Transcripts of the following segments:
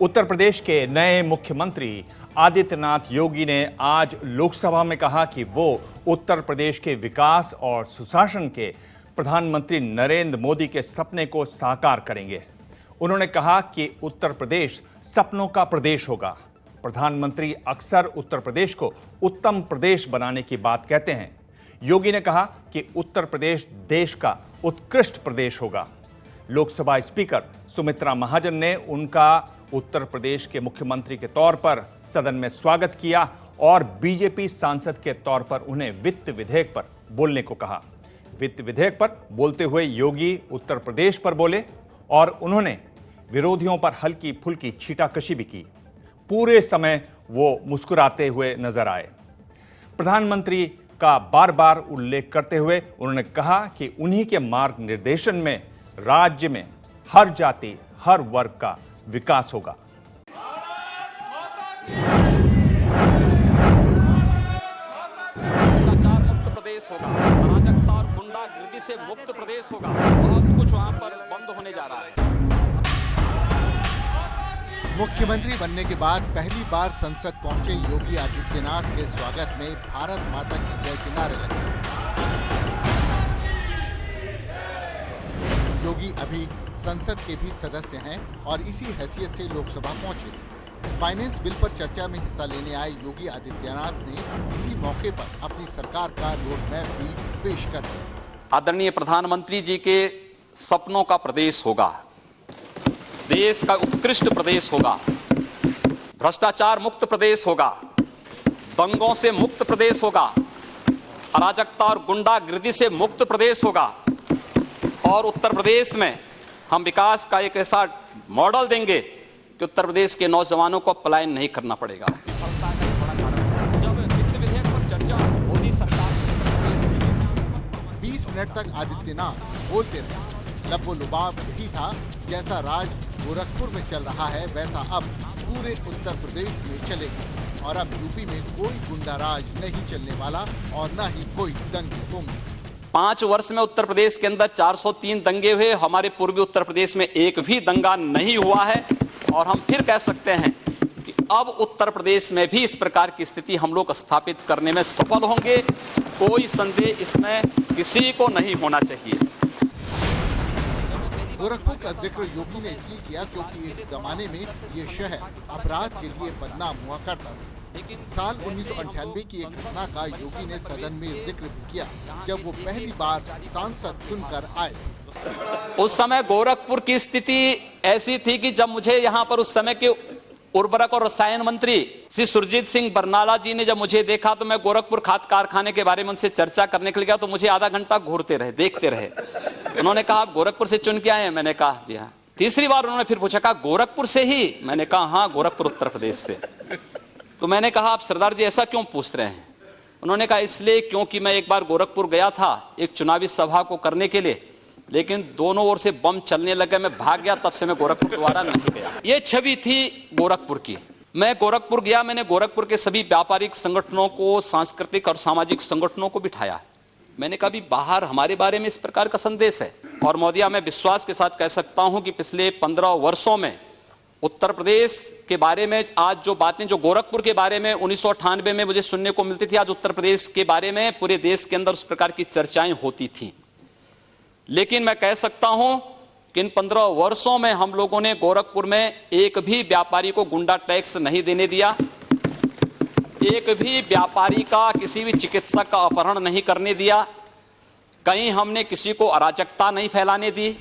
उत्तर प्रदेश के नए मुख्यमंत्री आदित्यनाथ योगी ने आज लोकसभा में कहा कि वो उत्तर प्रदेश के विकास और सुशासन के प्रधानमंत्री नरेंद्र मोदी के सपने को साकार करेंगे। उन्होंने कहा कि उत्तर प्रदेश सपनों का प्रदेश होगा। प्रधानमंत्री अक्सर उत्तर प्रदेश को उत्तम प्रदेश बनाने की बात कहते हैं। योगी ने कहा कि उत्तर प्रदेश देश का उत्कृष्ट प्रदेश होगा। लोकसभा स्पीकर सुमित्रा महाजन ने उनका उत्तर प्रदेश के मुख्यमंत्री के तौर पर सदन में स्वागत किया और बीजेपी सांसद के तौर पर उन्हें वित्त विधेयक पर बोलने को कहा। वित्त विधेयक पर बोलते हुए योगी उत्तर प्रदेश पर बोले और उन्होंने विरोधियों पर हल्की फुल्की छींटाकशी भी की। पूरे समय वो मुस्कुराते हुए नजर आए। प्रधानमंत्री का बार बार उल्लेख करते हुए उन्होंने कहा कि उन्हीं के मार्गनिर्देशन में राज्य में हर जाति, हर वर्ग का विकास होगा। भ्रष्टाचार मुक्त प्रदेश होगा, अराजकता और गुंडागर्दी से मुक्त प्रदेश होगा। बहुत कुछ वहां पर बंद होने जा रहा है। मुख्यमंत्री बनने के बाद पहली बार संसद पहुंचे योगी आदित्यनाथ के स्वागत में भारत माता की जय के नारे लगे। योगी अभी संसद के भी सदस्य हैं और इसी हैसियत से लोकसभा पहुंचे थे। फाइनेंस बिल पर चर्चा में हिस्सा लेने आए योगी आदित्यनाथ ने इसी मौके पर अपनी सरकार का रोड मैप भी पेश कर दिया। आदरणीय प्रधानमंत्री जी के सपनों का प्रदेश होगा, देश का उत्कृष्ट प्रदेश होगा, भ्रष्टाचार मुक्त प्रदेश होगा, दंगों से मुक्त प्रदेश होगा, अराजकता और गुंडागर्दी से मुक्त प्रदेश होगा और उत्तर प्रदेश में हम विकास का एक ऐसा मॉडल देंगे कि उत्तर प्रदेश के नौजवानों को पलायन नहीं करना पड़ेगा। जब वित्त विधेयक पर चर्चा मोदी सरकार 20 मिनट तक आदित्यनाथ बोलते रहे। लबो-लुबाब यही था, जैसा राज गोरखपुर में चल रहा है वैसा अब पूरे उत्तर प्रदेश में चलेगा और अब यूपी में कोई गुंडाराज नहीं चलने वाला और न ही कोई दंगे होंगे। 5 वर्ष में उत्तर प्रदेश के अंदर 403 दंगे हुए। हमारे पूर्वी उत्तर प्रदेश में एक भी दंगा नहीं हुआ है और हम फिर कह सकते हैं कि अब उत्तर प्रदेश में भी इस प्रकार की स्थिति हम लोग स्थापित करने में सफल होंगे। कोई संदेह इसमें किसी को नहीं होना चाहिए। गोरखपुर का जिक्र योगी ने इसलिए किया क्योंकि एक जमाने में ये शहर अपराध के लिए बदनाम हुआ करता था। साल 1998 की एक घटना का योगी ने सदन में जिक्र भी किया जब वो पहली बार सांसद चुनकर आए। उस समय गोरखपुर की स्थिति ऐसी थी कि जब मुझे यहाँ पर उस समय के उर्वरक और रसायन मंत्री श्री सुरजीत सिंह बरनाला जी ने जब मुझे देखा तो मैं गोरखपुर खाद कारखाने के बारे में उनसे चर्चा करने के लिए गया तो मुझे आधा घंटा घूरते रहे, देखते रहे। उन्होंने कहा आप गोरखपुर से चुन के आए हैं? मैंने कहा जी हाँ। तीसरी बार उन्होंने फिर पूछा, कहा गोरखपुर से ही? मैंने कहा हाँ, गोरखपुर उत्तर प्रदेश से। तो मैंने कहा आप सरदार जी ऐसा क्यों पूछ रहे हैं? उन्होंने कहा इसलिए क्योंकि मैं एक बार गोरखपुर गया था एक चुनावी सभा को करने के लिए, लेकिन दोनों ओर से बम चलने लगे, मैं भाग गया, तब से मैं गोरखपुर दोबारा नहीं गया। ये छवि थी गोरखपुर की। मैं गोरखपुर गया, मैंने गोरखपुर के सभी व्यापारिक संगठनों को, सांस्कृतिक और सामाजिक संगठनों को बिठाया। मैंने कहा भी बाहर हमारे बारे में इस प्रकार का संदेश है। और मोदिया मैं विश्वास के साथ कह सकता हूं कि पिछले 15 वर्षों में उत्तर प्रदेश के बारे में आज जो बातें जो गोरखपुर के बारे में 1998 में मुझे सुनने को मिलती थी, आज उत्तर प्रदेश के बारे में पूरे देश के अंदर उस प्रकार की चर्चाएं होती थी। लेकिन मैं कह सकता हूं कि इन 15 वर्षों में हम लोगों ने गोरखपुर में एक भी व्यापारी को गुंडा टैक्स नहीं देने दिया, एक भी व्यापारी का, किसी भी चिकित्सक का अपहरण नहीं करने दिया, कहीं हमने किसी को अराजकता नहीं फैलाने दी।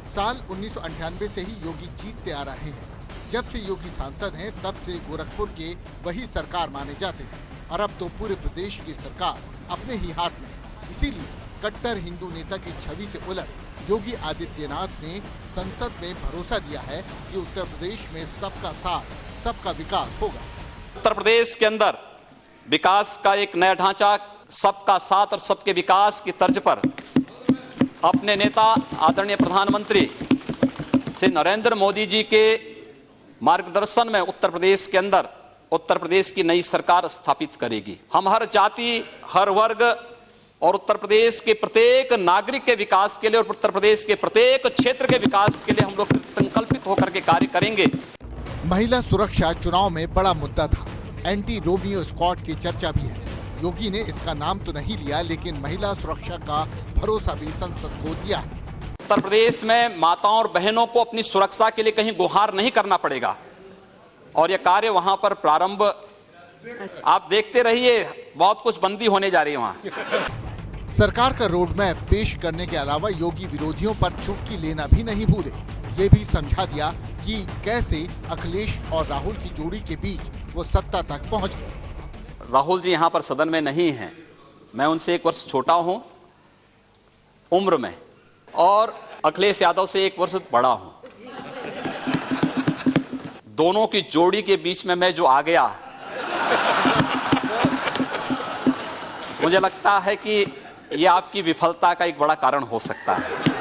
साल 1998 से ही योगी जीतते आ रहे हैं। जब से योगी सांसद हैं तब से गोरखपुर के वही सरकार माने जाते हैं और अब तो पूरे प्रदेश की सरकार अपने ही हाथ में है। इसीलिए कट्टर हिंदू नेता की छवि से उलट योगी आदित्यनाथ ने संसद में भरोसा दिया है कि उत्तर प्रदेश में सबका साथ, सबका विकास होगा। उत्तर प्रदेश के अंदर विकास का एक नया ढांचा, सबका साथ और सबके विकास की तर्ज पर अपने नेता आदरणीय प्रधानमंत्री श्री नरेंद्र मोदी जी के मार्गदर्शन में उत्तर प्रदेश के अंदर उत्तर प्रदेश की नई सरकार स्थापित करेगी। हम हर जाति, हर वर्ग और उत्तर प्रदेश के प्रत्येक नागरिक के विकास के लिए और उत्तर प्रदेश के प्रत्येक क्षेत्र के विकास के लिए हम लोग संकल्पित होकर के कार्य करेंगे। महिला सुरक्षा चुनाव में बड़ा मुद्दा था। एंटी रोमियो स्क्वाड की चर्चा भी है। योगी ने इसका नाम तो नहीं लिया, लेकिन महिला सुरक्षा का भरोसा भी संसद को दिया है। उत्तर प्रदेश में माताओं और बहनों को अपनी सुरक्षा के लिए कहीं गुहार नहीं करना पड़ेगा और यह कार्य वहां पर प्रारंभ आप देखते रहिए, बहुत कुछ बंदी होने जा रही है वहां। सरकार का रोड मैप पेश करने के अलावा योगी विरोधियों पर चुटकी लेना भी नहीं भूले। ये भी समझा दिया कि कैसे अखिलेश और राहुल की जोड़ी के बीच वो सत्ता तक पहुंच गए। राहुल जी यहां पर सदन में नहीं हैं, मैं उनसे 1 वर्ष छोटा हूं उम्र में और अखिलेश यादव से 1 वर्ष बड़ा हूं। दोनों की जोड़ी के बीच में मैं जो आ गया, मुझे लगता है कि यह आपकी विफलता का एक बड़ा कारण हो सकता है।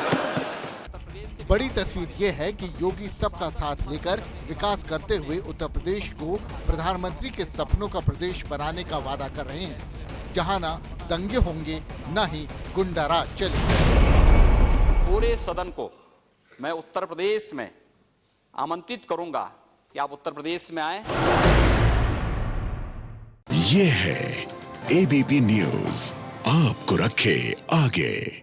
बड़ी तस्वीर ये है कि योगी सबका साथ लेकर विकास करते हुए उत्तर प्रदेश को प्रधानमंत्री के सपनों का प्रदेश बनाने का वादा कर रहे हैं, जहां ना दंगे होंगे न ही गुंडाराज चलेगा। पूरे सदन को मैं उत्तर प्रदेश में आमंत्रित करूंगा कि आप उत्तर प्रदेश में आए। ये है एबीपी न्यूज़, आपको रखे आगे।